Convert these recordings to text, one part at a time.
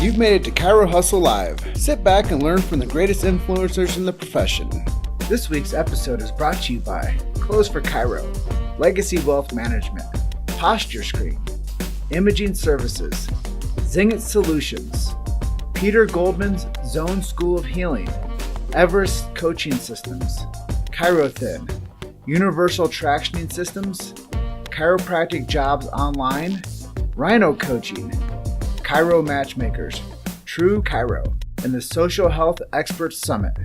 You've made it to Chiro Hustle Live. Sit back and learn from the greatest influencers in the profession. This week's episode is brought to you by Close for Chiro, Legacy Wealth Management, Posture Screen, Imaging Services, Zingit Solutions, Peter Goldman's Zone School of Healing, Everest Coaching Systems, ChiroThin, Universal Tractioning Systems, Chiropractic Jobs Online, Rhino Coaching, Chiro Matchmakers, True Chiro, and the Social Health Experts Summit.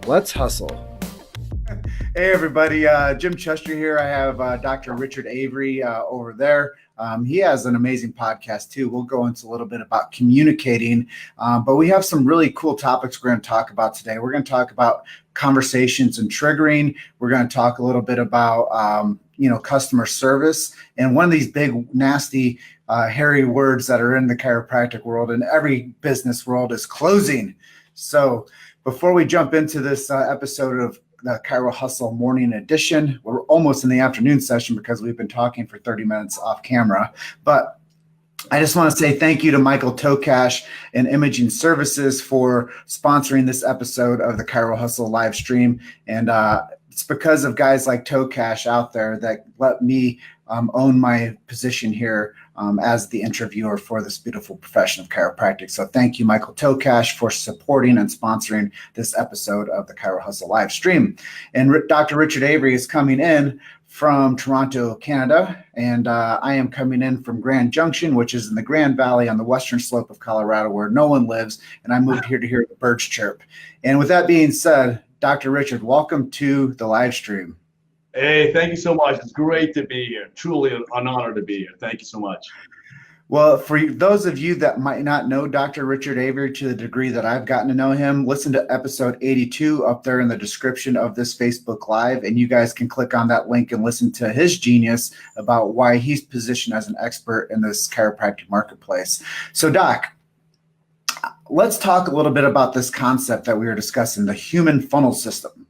Let's hustle. Hey everybody, Jim Chester here. I have Dr. Richard Avery over there. He has an amazing podcast too. We'll go into a little bit about communicating, but we have some really cool topics we're going to talk about today. We're going to talk about conversations and triggering. We're going to talk a little bit about customer service, and one of these big nasty hairy words that are in the chiropractic world and every business world is closing. So before we jump into this episode of the Chiro Hustle Morning Edition, we're almost in the afternoon session because we've been talking for 30 minutes off camera. But I just want to say thank you to Michael Tokash and Imaging Services for sponsoring this episode of the Chiro Hustle live stream. And it's because of guys like Tokash out there that let me own my position here as the interviewer for this beautiful profession of chiropractic. So thank you, Michael Tokash, for supporting and sponsoring this episode of the Chiro Hustle live stream. And Dr. Richard Avery is coming in from Toronto, Canada, and I am coming in from Grand Junction, which is in the Grand Valley on the western slope of Colorado, where no one lives, and I moved here to hear the birds chirp. And with that being said, Dr. Richard, welcome to the live stream. Hey, thank you so much. It's great to be here. Truly an honor to be here. Thank you so much. Well, for those of you that might not know Dr. Richard Avery to the degree that I've gotten to know him, listen to episode 82 up there in the description of this Facebook Live, and you guys can click on that link and listen to his genius about why he's positioned as an expert in this chiropractic marketplace. So, Doc, let's talk a little bit about this concept that we were discussing, the human funnel system.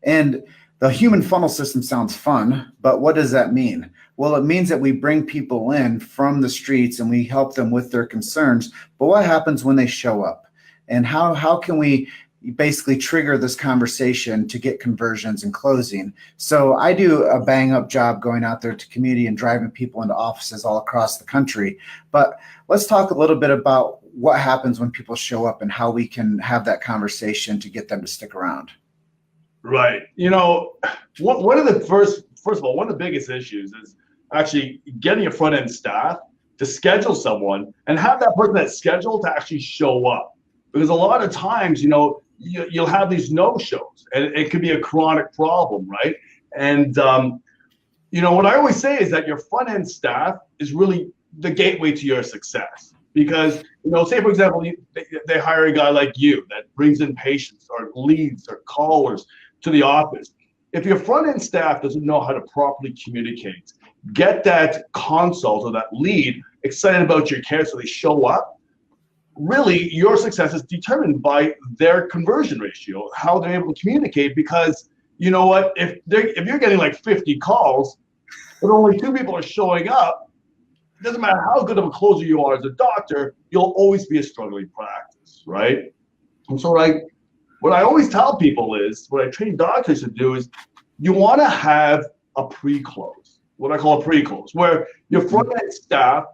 And the human funnel system sounds fun, but what does that mean? Well, it means that we bring people in from the streets and we help them with their concerns. But what happens when they show up? And how can we basically trigger this conversation to get conversions and closing? So I do a bang up job going out there to community and driving people into offices all across the country. But let's talk a little bit about what happens when people show up and how we can have that conversation to get them to stick around. Right. One of the first of all, one of the biggest issues is actually getting a front end staff to schedule someone and have that person that's scheduled to actually show up. Because a lot of times, you'll have these no-shows and it could be a chronic problem, right? And, what I always say is that your front end staff is really the gateway to your success. Because, say, for example, they hire a guy like you that brings in patients or leads or callers to the office. If your front end staff doesn't know how to properly communicate, get that consult or that lead excited about your care so they show up, really your success is determined by their conversion ratio, how they're able to communicate. Because you know what, if you're getting like 50 calls, but only 2 people are showing up, it doesn't matter how good of a closer you are as a doctor, you'll always be a struggling practice, right? And so what I always tell people is, what I train doctors to do is, you want to have a pre-close, what I call a pre-close, where your front-end staff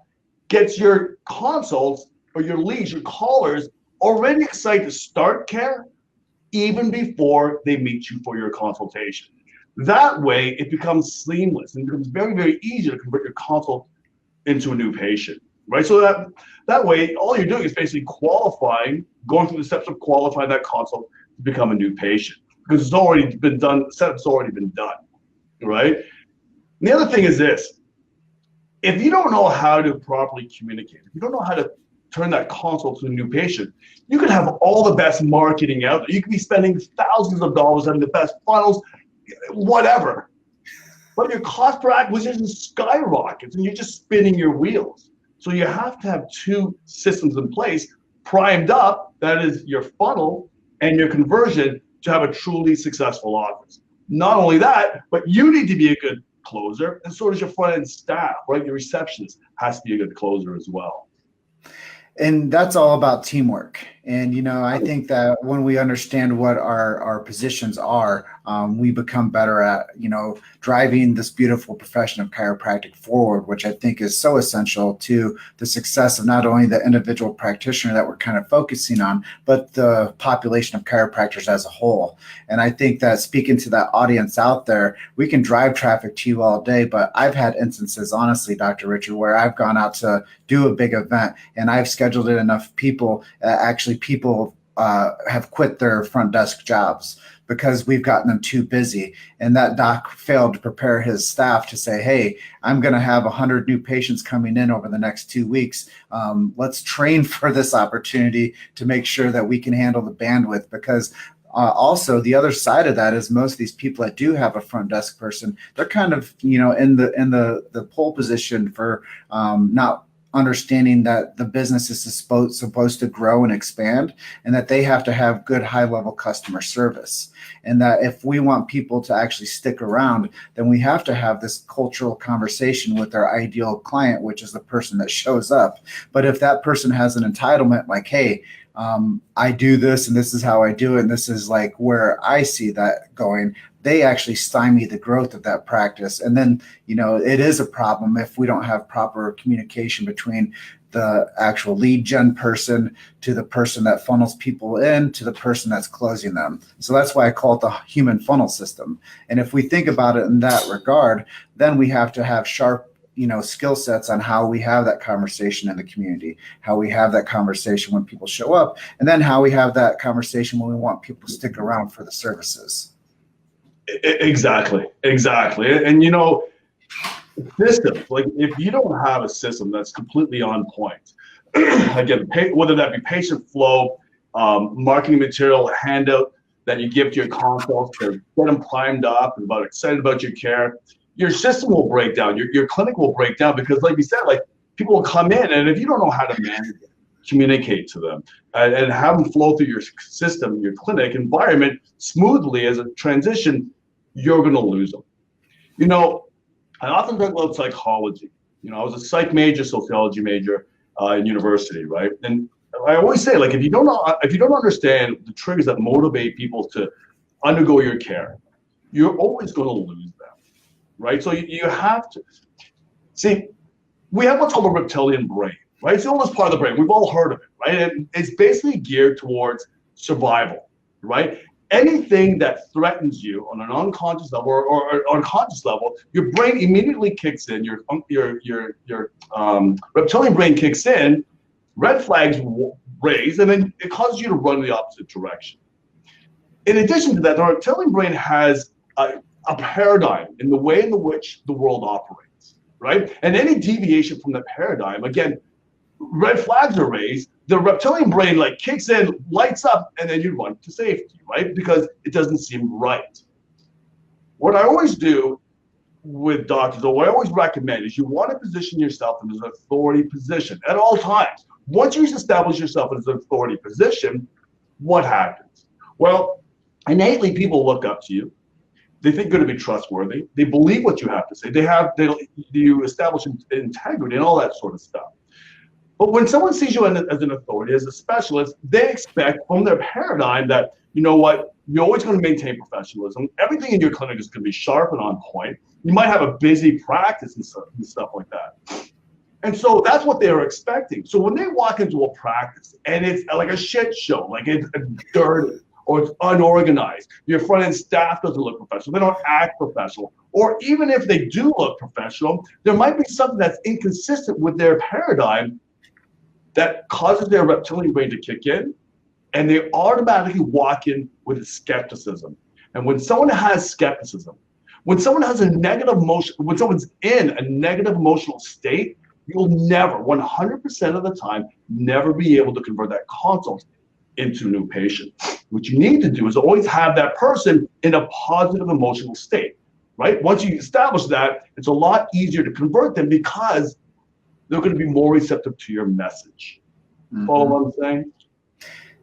gets your consults or your leads, your callers, already excited to start care even before they meet you for your consultation. That way, it becomes seamless and becomes very, very easy to convert your consult into a new patient, right? So that way, all you're doing is basically going through the steps of qualifying that consult to become a new patient, because it's already been done, the setup's already been done, right? And the other thing is this: if you don't know how to properly communicate, if you don't know how to turn that consult to a new patient, you can have all the best marketing out there. You could be spending thousands of dollars having the best funnels, whatever. But your cost per acquisition skyrockets and you're just spinning your wheels. So you have to have 2 systems in place, primed up, that is your funnel and your conversion, to have a truly successful office. Not only that, but you need to be a good closer, and so does your front end staff, right? Your receptionist has to be a good closer as well. And that's all about teamwork. And, I think that when we understand what our positions are, we become better at, driving this beautiful profession of chiropractic forward, which I think is so essential to the success of not only the individual practitioner that we're kind of focusing on, but the population of chiropractors as a whole. And I think that speaking to that audience out there, we can drive traffic to you all day, but I've had instances, honestly, Dr. Richard, where I've gone out to do a big event and I've scheduled it enough people, people have quit their front desk jobs because we've gotten them too busy. And that doc failed to prepare his staff to say, hey, I'm going to have 100 new patients coming in over the next 2 weeks. Let's train for this opportunity to make sure that we can handle the bandwidth, because also the other side of that is most of these people that do have a front desk person, they're kind of, in the pole position for not understanding that the business is supposed to grow and expand, and that they have to have good high-level customer service. And that if we want people to actually stick around, then we have to have this cultural conversation with our ideal client, which is the person that shows up. But if that person has an entitlement like, hey, I do this and this is how I do it, and this is like where I see that going, they actually stymie the growth of that practice. And then, it is a problem if we don't have proper communication between the actual lead gen person to the person that funnels people in to the person that's closing them. So that's why I call it the human funnel system. And if we think about it in that regard, then we have to have sharp skill sets on how we have that conversation in the community, how we have that conversation when people show up, and then how we have that conversation when we want people to stick around for the services. Exactly. And systems, like if you don't have a system that's completely on point, again, whether that be patient flow, marketing material, a handout that you give to your consults to get them primed up and excited about your care, your system will break down. Your clinic will break down, because like you said, like people will come in, and if you don't know how to manage it, communicate to them and have them flow through your system, your clinic environment smoothly as a transition, you're going to lose them. I often talk about psychology. I was a psych major, sociology major in university, right? And I always say, like, if you don't understand the triggers that motivate people to undergo your care, you're always going to lose them, right? So you have to see. We have what's called the reptilian brain, right? It's the oldest part of the brain. We've all heard of it, right? And it's basically geared towards survival, right? Anything that threatens you on an unconscious level or unconscious level, your brain immediately kicks in. Your reptilian brain kicks in, red flags raise, and then it causes you to run in the opposite direction. In addition to that, the reptilian brain has a paradigm in the way in which the world operates, right? And any deviation from that paradigm, again, red flags are raised, the reptilian brain kicks in, lights up, and then you run to safety, right? Because it doesn't seem right. What I always do with doctors, or what I always recommend, is you want to position yourself in an authority position at all times. Once you establish yourself in an authority position, what happens? Well, innately, people look up to you. They think you're going to be trustworthy. They believe what you have to say. You establish integrity and all that sort of stuff. But when someone sees you as an authority, as a specialist, they expect from their paradigm that, you're always going to maintain professionalism. Everything in your clinic is going to be sharp and on point. You might have a busy practice and stuff like that. And so that's what they're expecting. So when they walk into a practice and it's like a shit show, like it's dirty or it's unorganized, your front-end staff doesn't look professional, they don't act professional, or even if they do look professional, there might be something that's inconsistent with their paradigm that causes their reptilian brain to kick in, and they automatically walk in with skepticism. And when someone has skepticism, when someone has a negative emotion, when someone's in a negative emotional state, you'll never, 100% of the time, never be able to convert that consult into a new patient. What you need to do is always have that person in a positive emotional state, right? Once you establish that, it's a lot easier to convert them because they're going to be more receptive to your message. Follow what I'm saying?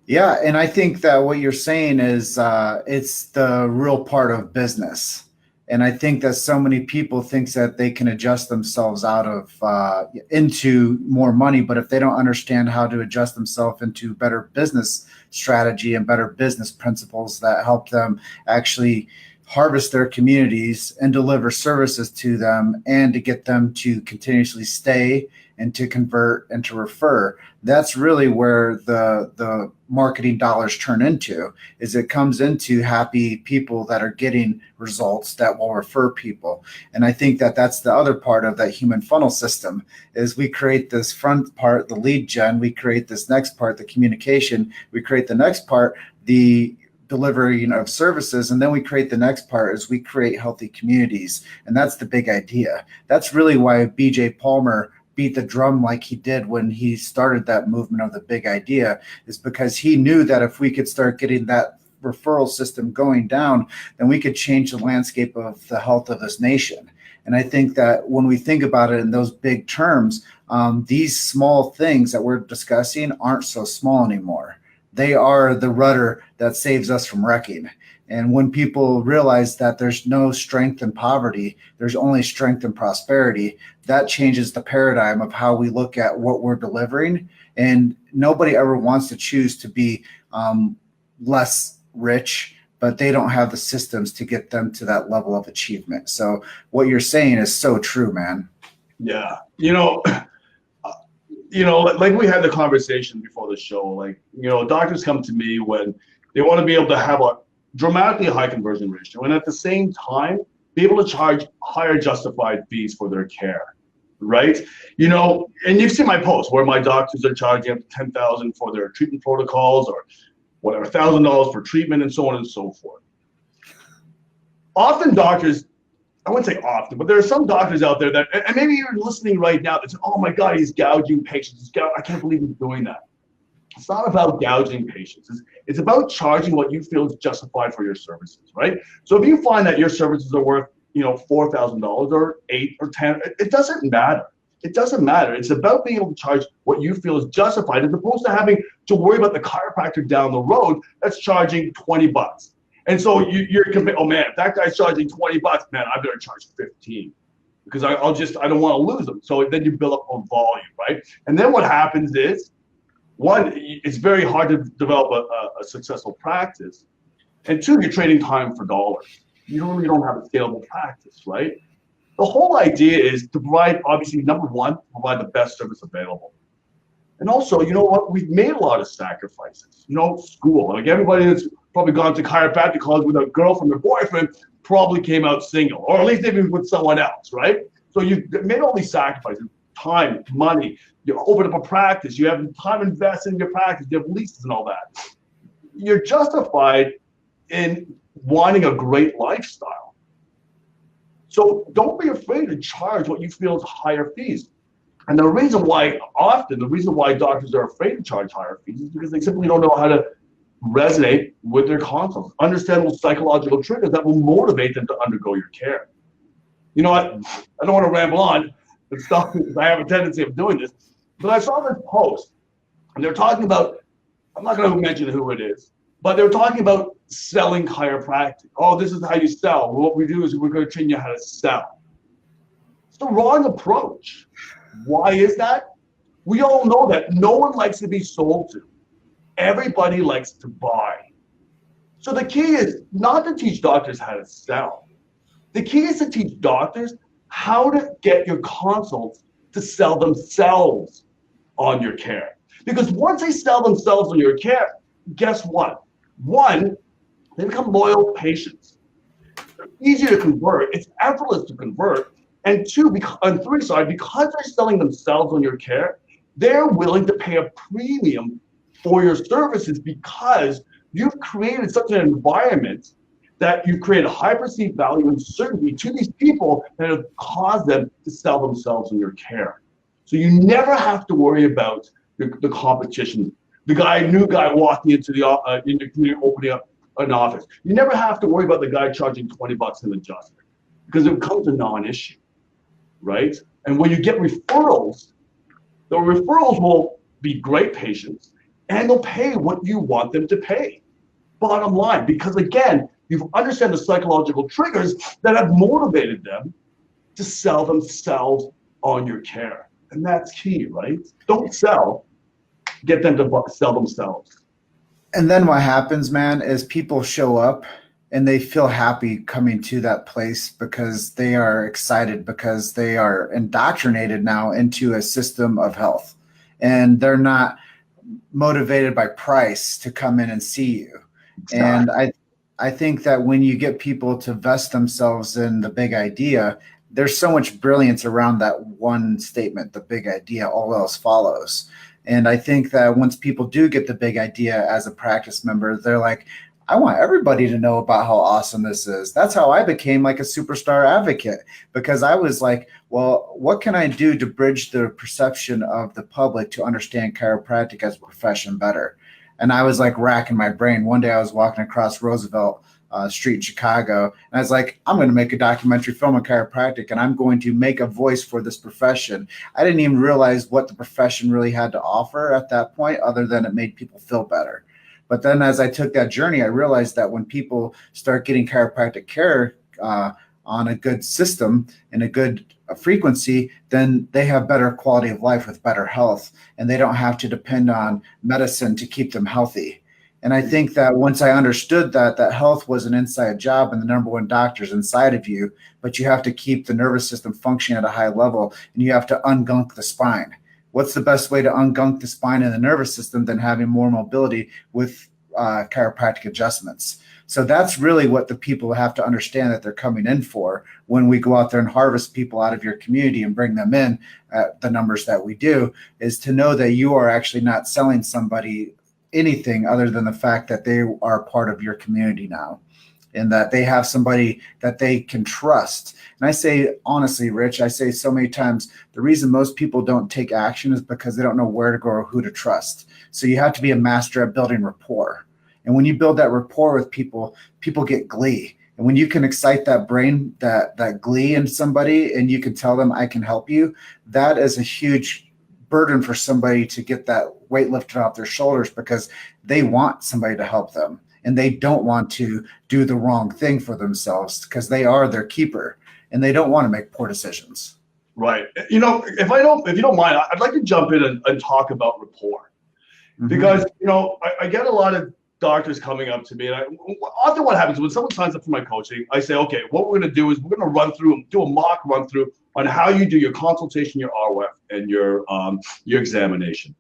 Yeah, and I think that what you're saying is it's the real part of business. And I think that so many people think that they can adjust themselves out of into more money, but if they don't understand how to adjust themselves into better business strategy and better business principles that help them actually harvest their communities and deliver services to them and to get them to continuously stay and to convert and to refer, that's really where the marketing dollars turn into, is it comes into happy people that are getting results that will refer people. And I think that that's the other part of that human funnel system, is we create this front part, the lead gen, we create this next part, the communication, we create the next part, the delivering of services, and then we create the next part is we create healthy communities. And that's the big idea. That's really why BJ Palmer beat the drum like he did when he started that movement of the big idea, is because he knew that if we could start getting that referral system going down, then we could change the landscape of the health of this nation. And I think that when we think about it in those big terms, these small things that we're discussing aren't so small anymore. They are the rudder that saves us from wrecking. And when people realize that there's no strength in poverty, there's only strength in prosperity, that changes the paradigm of how we look at what we're delivering. And nobody ever wants to choose to be less rich, but they don't have the systems to get them to that level of achievement. So what you're saying is so true, man. Yeah. Like we had the conversation before the show, like, doctors come to me when they want to be able to have a dramatically high conversion ratio, and at the same time, be able to charge higher justified fees for their care, right? And you've seen my posts where my doctors are charging up to $10,000 for their treatment protocols, or whatever, $1,000 for treatment, and so on and so forth. Often doctors, I wouldn't say often, but there are some doctors out there that, and maybe you're listening right now, that say, oh my God, he's gouging patients. I can't believe he's doing that. It's not about gouging patients. It's about charging what you feel is justified for your services, right? So if you find that your services are worth, $4,000 or $8 or $10, it doesn't matter. It doesn't matter. It's about being able to charge what you feel is justified, as opposed to having to worry about the chiropractor down the road that's charging $20. And so you're comparing, oh man, if that guy's charging $20, man, I better charge 15, because I don't want to lose them. So then you build up on volume, right? And then what happens is, one, it's very hard to develop a successful practice. And two, you're trading time for dollars. You really don't have a scalable practice, right? The whole idea is to provide, obviously, number one, provide the best service available. And also, you know what? We've made a lot of sacrifices. School, like everybody that's probably gone to chiropractic college with a girlfriend or boyfriend probably came out single, or at least maybe with someone else, right? So you've made all these sacrifices, time, money. You open up a practice, you have time invested in your practice, you have leases and all that. You're justified in wanting a great lifestyle. So don't be afraid to charge what you feel is higher fees. And the reason why doctors are afraid to charge higher fees is because they simply don't know how to resonate with their consults, understand those psychological triggers that will motivate them to undergo your care. I don't want to ramble on and stuff, because I have a tendency of doing this, but I saw this post, and they're talking about, I'm not going to mention who it is, but they're talking about selling chiropractic. Oh, this is how you sell. What we do is we're going to train you how to sell. It's the wrong approach. Why is that? We all know that no one likes to be sold to. Everybody likes to buy. So the key is not to teach doctors how to sell. The key is to teach doctors how to get your consults to sell themselves on your care. Because once they sell themselves on your care, guess what? One, they become loyal patients. They're easier to convert. It's effortless to convert. And three, because they're selling themselves on your care, they're willing to pay a premium for your services, because you've created such an environment that you create a high perceived value and certainty to these people that have caused them to sell themselves in your care. So you never have to worry about the competition. The new guy walking into the community, opening up an office. You never have to worry about the guy charging $20 an adjustment, because it becomes a non-issue, right? And when you get referrals, the referrals will be great patients, and they'll pay what you want them to pay. Bottom line, because again, You understand the psychological triggers that have motivated them to sell themselves on your care. And that's key, right? Don't sell, get them to sell themselves. And then what happens, man, is people show up and they feel happy coming to that place because they are excited, because they are indoctrinated now into a system of health. And they're not motivated by price to come in and see you. And I think that when you get people to vest themselves in the big idea, there's so much brilliance around that one statement, the big idea, all else follows. And I think that once people do get the big idea as a practice member, they're like, I want everybody to know about how awesome this is. That's how I became like a superstar advocate, because I was like, well, what can I do to bridge the perception of the public to understand chiropractic as a profession better? And I was like racking my brain. One day I was walking across Roosevelt Street in Chicago, and I was like, I'm going to make a documentary film on chiropractic, and I'm going to make a voice for this profession. I didn't even realize what the profession really had to offer at that point, other than it made people feel better. But then as I took that journey, I realized that when people start getting chiropractic care on a good system and a good frequency, then they have better quality of life with better health, and they don't have to depend on medicine to keep them healthy. And I think that once I understood that health was an inside job and the number one doctor's inside of you, but you have to keep the nervous system functioning at a high level, and you have to ungunk the spine. What's the best way to ungunk the spine and the nervous system than having more mobility with chiropractic adjustments? So that's really what the people have to understand that they're coming in for when we go out there and harvest people out of your community and bring them in at the numbers that we do, is to know that you are actually not selling somebody anything other than the fact that they are part of your community now, and that they have somebody that they can trust. And I say, honestly, Rich, I say so many times, the reason most people don't take action is because they don't know where to go or who to trust. So you have to be a master at building rapport. And when you build that rapport with people, people get glee. And when you can excite that brain, that glee in somebody, and you can tell them, I can help you, that is a huge burden for somebody to get that weight lifted off their shoulders, because they want somebody to help them. And they don't want to do the wrong thing for themselves, because they are their keeper and they don't want to make poor decisions. Right. If you don't mind, I'd like to jump in and talk about rapport, because, I get a lot of doctors coming up to me, and often what happens when someone signs up for my coaching, I say, okay, what we're going to do is we're going to do a mock run through on how you do your consultation, your RWF, and your examination.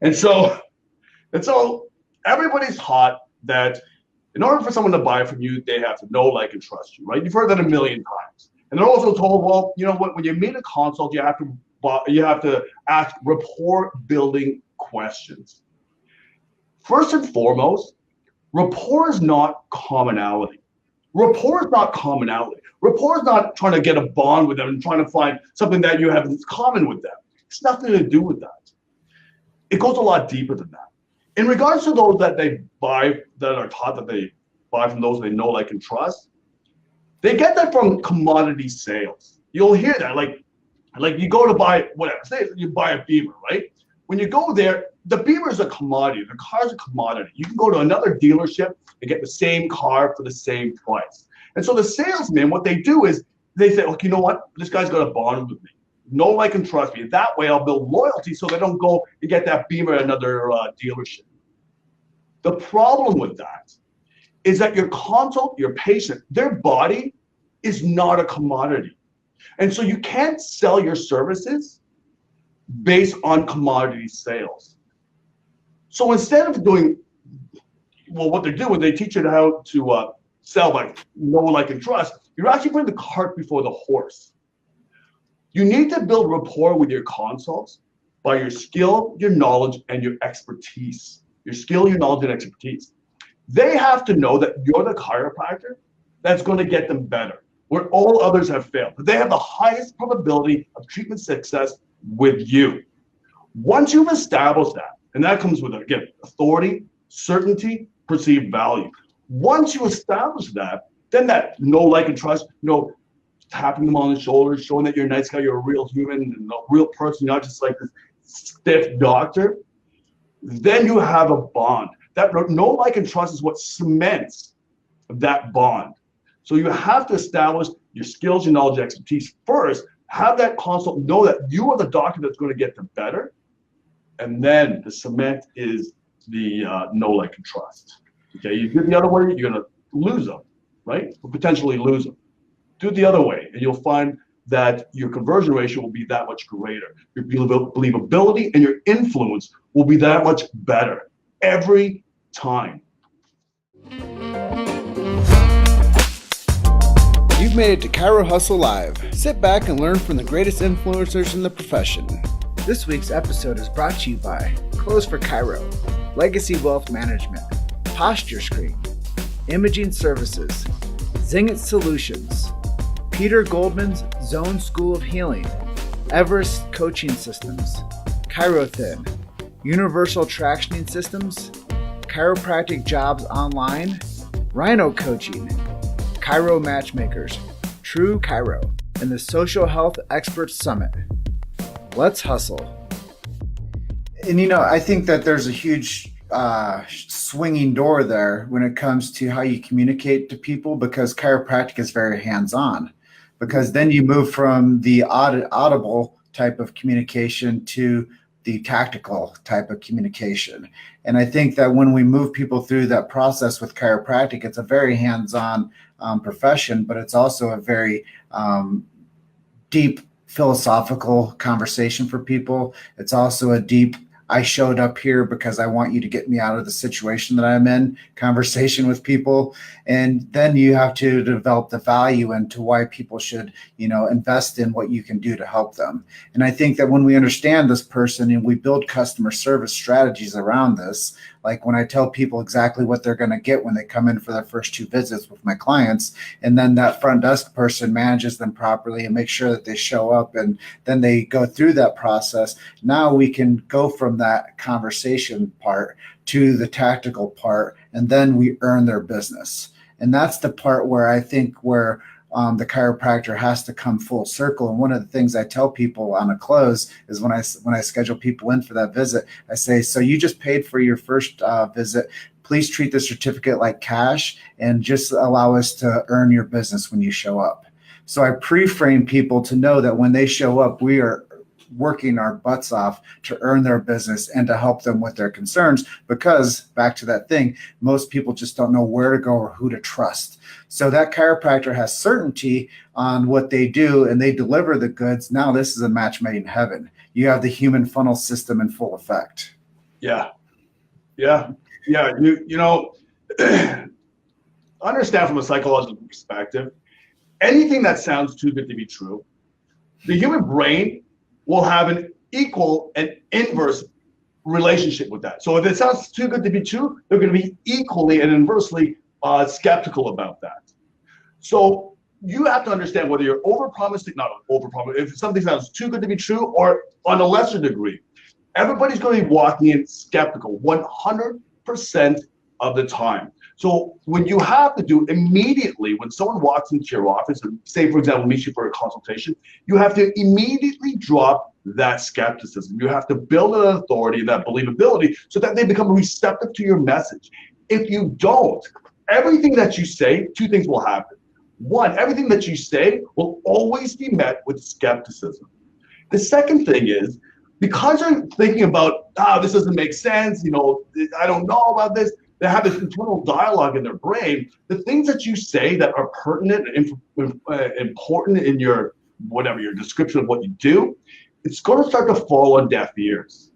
And so everybody's taught that in order for someone to buy from you, they have to know, like, and trust you, right? You've heard that a million times. And they're also told, well, you know what, when you meet a consult, you have to ask rapport building questions. First and foremost, rapport is not commonality. Rapport is not commonality. Rapport is not trying to get a bond with them and trying to find something that you have in common with them. It's nothing to do with that. It goes a lot deeper than that. In regards to those that they buy, that are taught that they buy from those they know, like, and trust, they get that from commodity sales. You'll hear that, like you go to buy whatever. Say you buy a Beamer, right? When you go there, the Beamer is a commodity. The car is a commodity. You can go to another dealership and get the same car for the same price. And so the salesman, what they do is they say, okay, you know what? This guy's got a bond with me. Know, like, and trust me. That way I'll build loyalty so they don't go and get that Beamer at another dealership. The problem with that is that your consult, your patient, their body is not a commodity. And so you can't sell your services based on commodity sales. So instead of doing, well, what they're doing, they teach you how to sell by know, like, and trust. You're actually putting the cart before the horse. You need to build rapport with your consults by your skill, your knowledge, and your expertise. Your skill, your knowledge, and expertise. They have to know that you're the chiropractor that's going to get them better, where all others have failed. But they have the highest probability of treatment success with you. Once you've established that, and that comes with, again, authority, certainty, perceived value. Once you establish that, then that know, like, and trust, tapping them on the shoulders, showing that you're a nice guy, you're a real human, and a real person, not just like this stiff doctor, then you have a bond. That know, like, and trust is what cements that bond. So you have to establish your skills, your knowledge, expertise first. Have that consult, know that you are the doctor that's going to get them better. And then the cement is the know, like, and trust. Okay, you do it the other way, you're going to lose them, right? Or potentially lose them. Do it the other way, and you'll find that your conversion ratio will be that much greater. Your believability and your influence will be that much better every time. You've made it to Chiro Hustle Live. Sit back and learn from the greatest influencers in the profession. This week's episode is brought to you by Close for Chiro, Legacy Wealth Management, Posture Screen, Imaging Services, Zingit Solutions, Peter Goldman's Zone School of Healing, Everest Coaching Systems, ChiroThin, Universal Tractioning Systems, Chiropractic Jobs Online, Rhino Coaching, Chiro Matchmakers, True Chiro, and the Social Health Experts Summit. Let's hustle. And I think that there's a huge swinging door there when it comes to how you communicate to people, because chiropractic is very hands-on. Because then you move from the audible type of communication to the tactical type of communication. And I think that when we move people through that process with chiropractic, it's a very hands-on profession, but it's also a very deep philosophical conversation for people. It's also a deep, I showed up here because I want you to get me out of the situation that I'm in conversation with people. And then you have to develop the value into why people should, invest in what you can do to help them. And I think that when we understand this person and we build customer service strategies around this, like when I tell people exactly what they're going to get when they come in for their first 2 visits with my clients, and then that front desk person manages them properly and makes sure that they show up, and then they go through that process. Now we can go from that conversation part to the tactical part, and then we earn their business. And that's the part where I think where the chiropractor has to come full circle. And one of the things I tell people on a close is when I schedule people in for that visit, I say, so you just paid for your first visit. Please treat the certificate like cash and just allow us to earn your business when you show up. So I pre-frame people to know that when they show up, we are working our butts off to earn their business and to help them with their concerns, because back to that thing, most people just don't know where to go or who to trust. So that chiropractor has certainty on what they do and they deliver the goods. Now this is a match made in heaven. You have the human funnel system in full effect. Yeah. Understand from a psychological perspective, anything that sounds too good to be true, the human brain will have an equal and inverse relationship with that. So if it sounds too good to be true, they're going to be equally and inversely skeptical about that. So you have to understand whether you're if something sounds too good to be true or on a lesser degree. Everybody's going to be walking in skeptical 100% of the time. So when you have to do immediately, when someone walks into your office and say, for example, meets you for a consultation, you have to immediately drop that skepticism. You have to build an authority, that believability, so that they become receptive to your message. If you don't, everything that you say, 2 things will happen. 1, everything that you say will always be met with skepticism. The second thing is, because you're thinking about, this doesn't make sense, I don't know about this, they have this internal dialogue in their brain. The things that you say that are pertinent and important in your description of what you do, it's going to start to fall on deaf ears,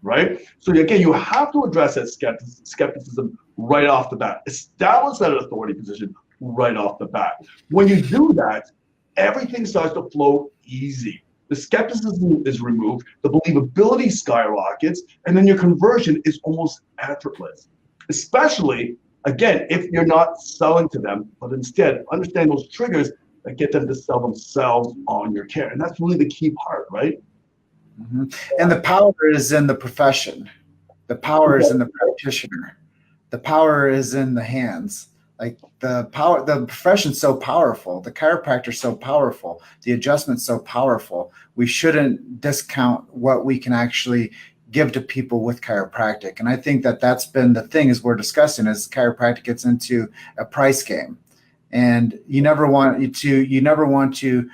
right? So again, you have to address that skepticism right off the bat. Establish that authority position right off the bat. When you do that, everything starts to flow easy. The skepticism is removed, the believability skyrockets, and then your conversion is almost effortless. Especially, again, if you're not selling to them, but instead understand those triggers that get them to sell themselves on your care. And that's really the key part, right? Mm-hmm. And the power is in the profession. The power is in the practitioner. The power is in the hands. Like the profession's so powerful. The chiropractor's so powerful. The adjustment's so powerful. We shouldn't discount what we can actually give to people with chiropractic. And I think that that's been the thing is we're discussing as chiropractic gets into a price game. And you never want to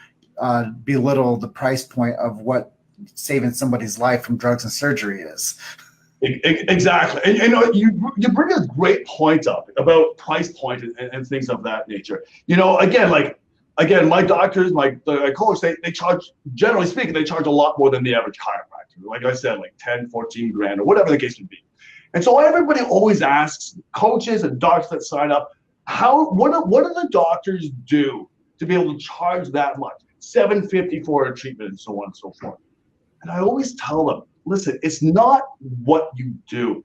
belittle the price point of what saving somebody's life from drugs and surgery is. Exactly. And you bring a great point up about price point and things of that nature. Again, my doctors, my coach, they charge, generally speaking, they charge a lot more than the average chiropractor. Like I said, like 10, 14 grand or whatever the case would be. And so everybody always asks coaches and doctors that sign up, what do the doctors do to be able to charge that much? $750 for a treatment and so on and so forth. And I always tell them, listen, it's not what you do.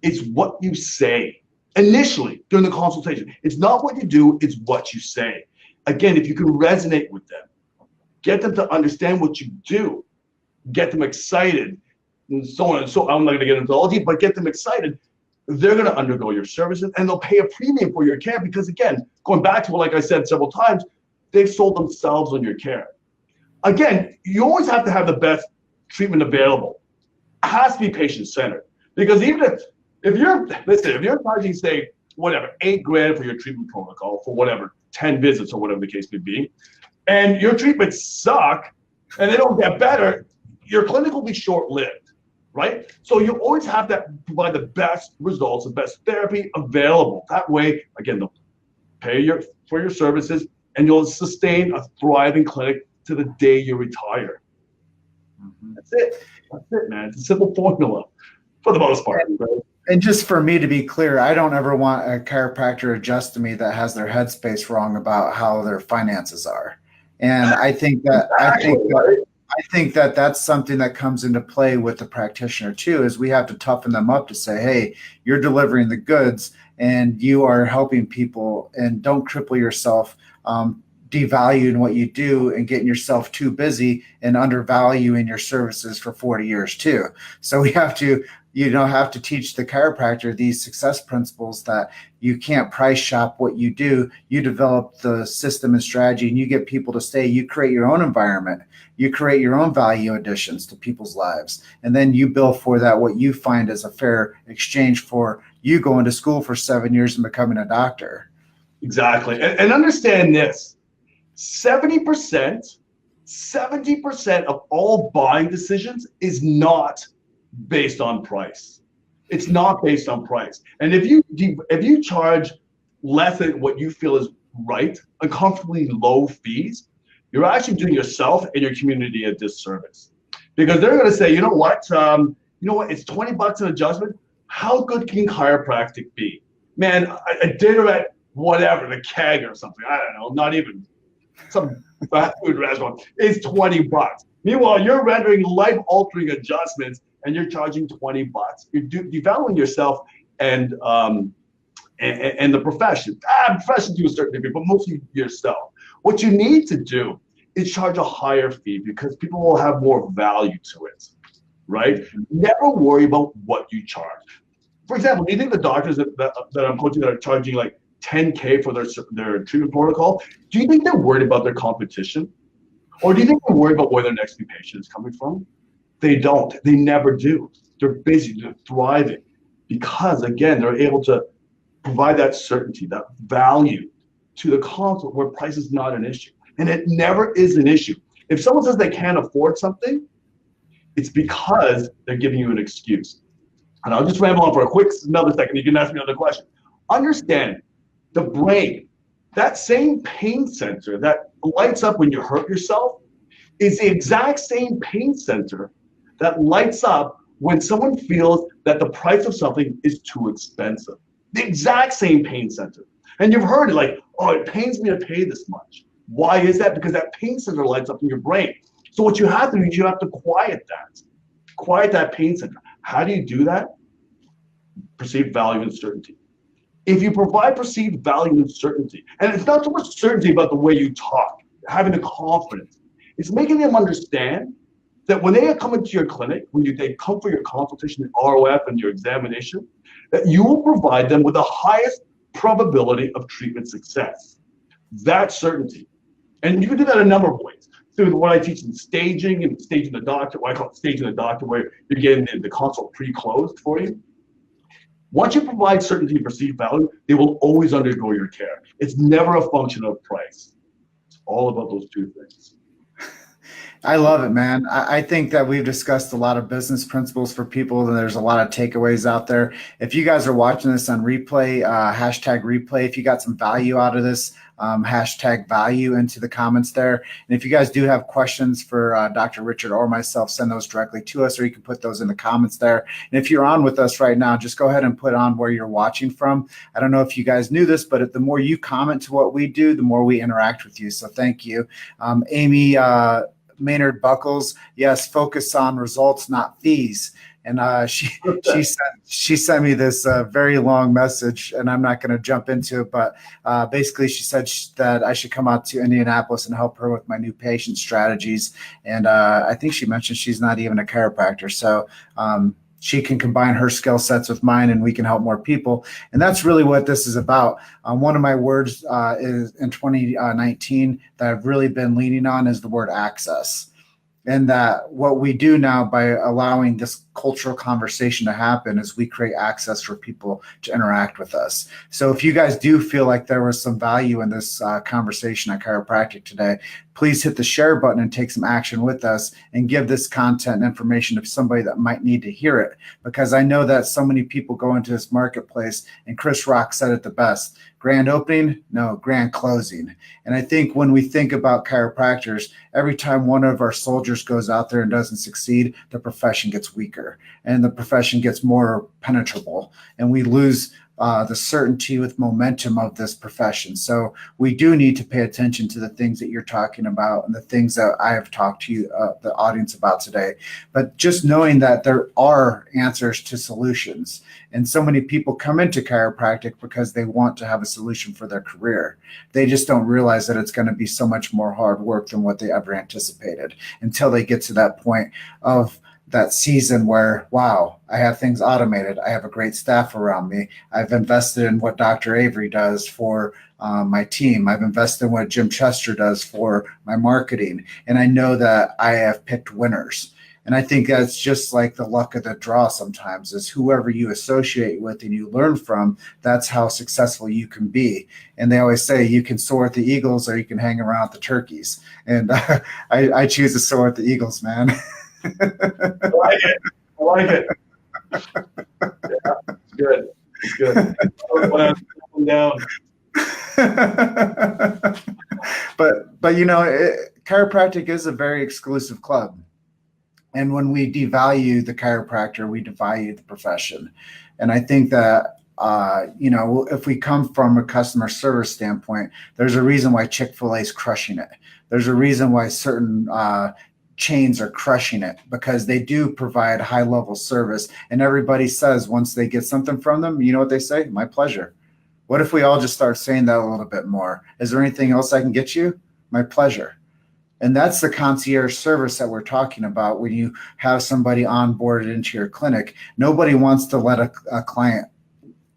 It's what you say. Initially, during the consultation, it's not what you do, it's what you say. Again, if you can resonate with them, get them to understand what you do, get them excited, and so on and so on. I'm not going to get into all deep, but get them excited. They're going to undergo your services and they'll pay a premium for your care because, again, going back to what, like I said several times, they've sold themselves on your care. Again, you always have to have the best treatment available. It has to be patient-centered because even if you're charging, say, whatever, $8 grand for your treatment protocol for whatever, 10 visits or whatever the case may be, and your treatments suck and they don't get better, your clinic will be short-lived. Right? So you always have to provide the best results, the best therapy available. That way, again, they'll pay for your services and you'll sustain a thriving clinic to the day you retire. Mm-hmm. That's it, man. It's a simple formula for the most part. Right? And just for me to be clear, I don't ever want a chiropractor adjust to me that has their headspace wrong about how their finances are. And I think that that's something that comes into play with the practitioner too, is we have to toughen them up to say, hey, you're delivering the goods and you are helping people, and don't cripple yourself, devaluing what you do and getting yourself too busy and undervaluing your services for 40 years too. So we have to, have to teach the chiropractor these success principles that you can't price shop what you do. You develop the system and strategy and you get people to stay. You create your own environment. You create your own value additions to people's lives. And then you bill for that, what you find as a fair exchange for you going to school for 7 years and becoming a doctor. Exactly. And understand this, 70% of all buying decisions is not based on price. It's not based on price. And if you charge less than what you feel is right, uncomfortably low fees, you're actually doing yourself and your community a disservice. Because they're going to say, you know what, it's $20 an adjustment. How good can chiropractic be? Man, a dinner at whatever, the keg or something, I don't know, not even some fast food restaurant, is $20. Meanwhile, you're rendering life-altering adjustments and you're charging $20. You're devaluing yourself and the profession. Profession to a certain degree, but mostly yourself. What you need to do is charge a higher fee because people will have more value to it, right? Never worry about what you charge. For example, do you think the doctors that I'm coaching that are charging like $10K for their treatment protocol, do you think they're worried about their competition? Or do you think they're worried about where their next new patient is coming from? They don't. They never do. They're busy. They're thriving because, again, they're able to provide that certainty, that value to the consult where price is not an issue. And it never is an issue. If someone says they can't afford something, it's because they're giving you an excuse. And I'll just ramble on for another second. You can ask me another question. Understand the brain, that same pain center that lights up when you hurt yourself is the exact same pain center that lights up when someone feels that the price of something is too expensive. The exact same pain center. And you've heard it like, oh, it pains me to pay this much. Why is that? Because that pain center lights up in your brain. So what you have to do is you have to quiet that pain center. How do you do that? Perceived value and certainty. If you provide perceived value and certainty, and it's not so much certainty about the way you talk, having the confidence, it's making them understand that when they come into your clinic, when they come for your consultation, your ROF and your examination, that you will provide them with the highest probability of treatment success. That certainty. And you can do that a number of ways. through what I teach in staging and staging the doctor, what I call staging the doctor, where you're getting the consult pre-closed for you. Once you provide certainty of perceived value, they will always undergo your care. It's never a function of price. It's all about those two things. I love it, man. I think that we've discussed a lot of business principles for people, and there's a lot of takeaways out there. If you guys are watching this on replay, hashtag replay, if you got some value out of this, hashtag value into the comments there. And if you guys do have questions for Dr. Richard or myself, send those directly to us, or you can put those in the comments there. And if you're on with us right now, just go ahead and put on where you're watching from. I don't know if you guys knew this, but the more you comment to what we do, the more we interact with you. So thank you. Amy Maynard Buckles, yes, focus on results, not fees. And she sent me this very long message, and I'm not going to jump into it, but basically she said that I should come out to Indianapolis and help her with my new patient strategies. And I think she mentioned she's not even a chiropractor. So she can combine her skill sets with mine, and we can help more people. And that's really what this is about. One of my words is in 2019 that I've really been leaning on is the word access. And that what we do now by allowing this cultural conversation to happen is we create access for people to interact with us. So if you guys do feel like there was some value in this conversation on chiropractic today, please hit the share button and take some action with us and give this content and information to somebody that might need to hear it. Because I know that so many people go into this marketplace, and Chris Rock said it the best: grand opening, no, grand closing. And I think when we think about chiropractors, every time one of our soldiers goes out there and doesn't succeed, the profession gets weaker and the profession gets more penetrable, and we lose the certainty with momentum of this profession. So we do need to pay attention to the things that you're talking about and the things that I have talked to you, the audience, about today. But just knowing that there are answers to solutions. And so many people come into chiropractic because they want to have a solution for their career. They just don't realize that it's going to be so much more hard work than what they ever anticipated until they get to that point of that season where, wow, I have things automated. I have a great staff around me. I've invested in what Dr. Avery does for my team. I've invested in what Jim Chester does for my marketing. And I know that I have picked winners. And I think that's just like the luck of the draw sometimes, is whoever you associate with and you learn from, that's how successful you can be. And they always say you can soar at the eagles or you can hang around with the turkeys. And I choose to soar at the eagles, man. I like it. Yeah, it's good. It's good. Down. But you know, chiropractic is a very exclusive club. And when we devalue the chiropractor, we devalue the profession. And I think that you know, if we come from a customer service standpoint, there's a reason why Chick-fil-A is crushing it. There's a reason why certain chains are crushing it, because they do provide high level service, and everybody says once they get something from them, you know what they say? My pleasure. What if we all just start saying that a little bit more? Is there anything else I can get you? My pleasure. And that's the concierge service that we're talking about. When you have somebody onboarded into your clinic, nobody wants to let a client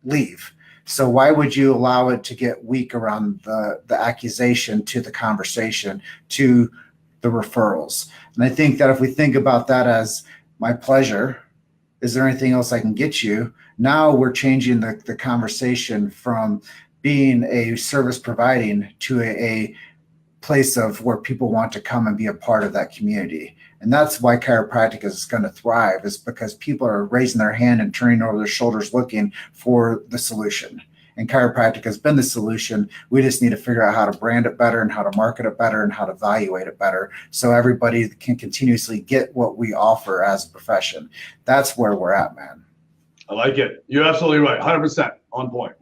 leave. So why would you allow it to get weak around the accusation to the conversation to the referrals? And I think that if we think about that as my pleasure, is there anything else I can get you? Now we're changing the conversation from being a service providing to a place of where people want to come and be a part of that community. And that's why chiropractic is going to thrive, is because people are raising their hand and turning over their shoulders looking for the solution. And chiropractic has been the solution. We just need to figure out how to brand it better and how to market it better and how to evaluate it better, so everybody can continuously get what we offer as a profession. That's where we're at, man. I like it. You're absolutely right. 100% on point.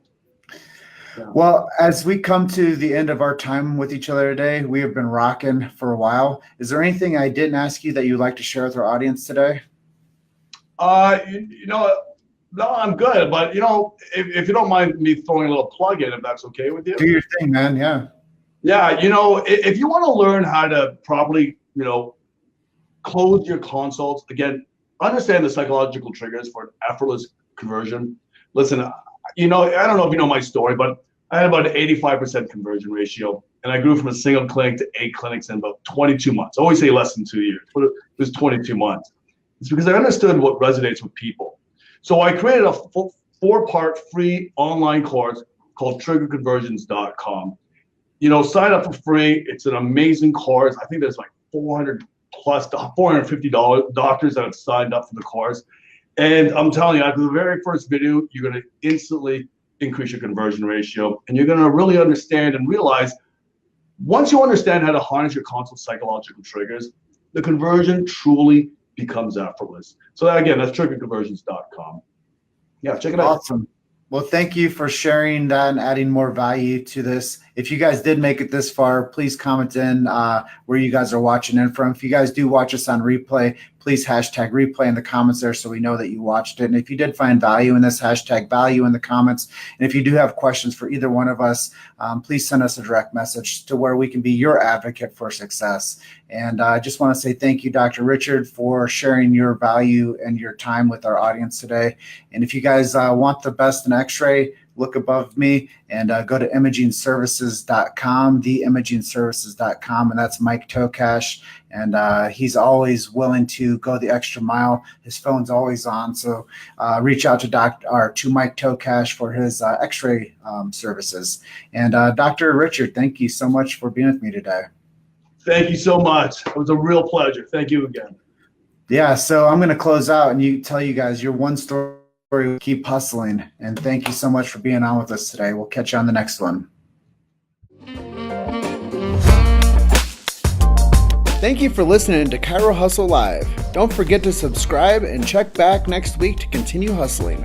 Yeah. Well, as we come to the end of our time with each other today, we have been rocking for a while. Is there anything I didn't ask you that you'd like to share with our audience today? You know, no, I'm good. But, you know, if you don't mind me throwing a little plug in, if that's okay with you. Do your thing, man. Yeah. Yeah. You know, if you want to learn how to properly, you know, close your consults, again, understand the psychological triggers for effortless conversion. Listen, you know, I don't know if you know my story, but I had about an 85% conversion ratio and I grew from a single clinic to 8 clinics in about 22 months. I always say less than 2 years, but it was 22 months. It's because I understood what resonates with people. So I created a 4-part free online course called triggerconversions.com. Sign up for free. It's an amazing course. I think there's like 450 doctors that have signed up for the course. And I'm telling you, after the very first video, you're going to instantly increase your conversion ratio. And you're going to really understand and realize, once you understand how to harness your constant psychological triggers, the conversion truly becomes effortless. So again, that's triggerconversions.com. Yeah, check it out. Awesome. Well, thank you for sharing that and adding more value to this. If you guys did make it this far, please comment in where you guys are watching in from. If you guys do watch us on replay, please hashtag replay in the comments there so we know that you watched it. And if you did find value in this, hashtag value in the comments. And if you do have questions for either one of us, please send us a direct message to where we can be your advocate for success. And I just want to say thank you, Dr. Richard, for sharing your value and your time with our audience today. And if you guys want the best in X-ray, look above me and go to imagingservices.com, theimagingservices.com, and that's Mike Tokash. And he's always willing to go the extra mile. His phone's always on, so reach out to Mike Tokash for his X-ray services. And Dr. Richard, thank you so much for being with me today. Thank you so much. It was a real pleasure. Thank you again. Yeah, so I'm going to close out and tell you guys your one story. Keep hustling, and thank you so much for being on with us today. We'll catch you on the next one. Thank you for listening to Chiro Hustle Live. Don't forget to subscribe and check back next week to continue hustling.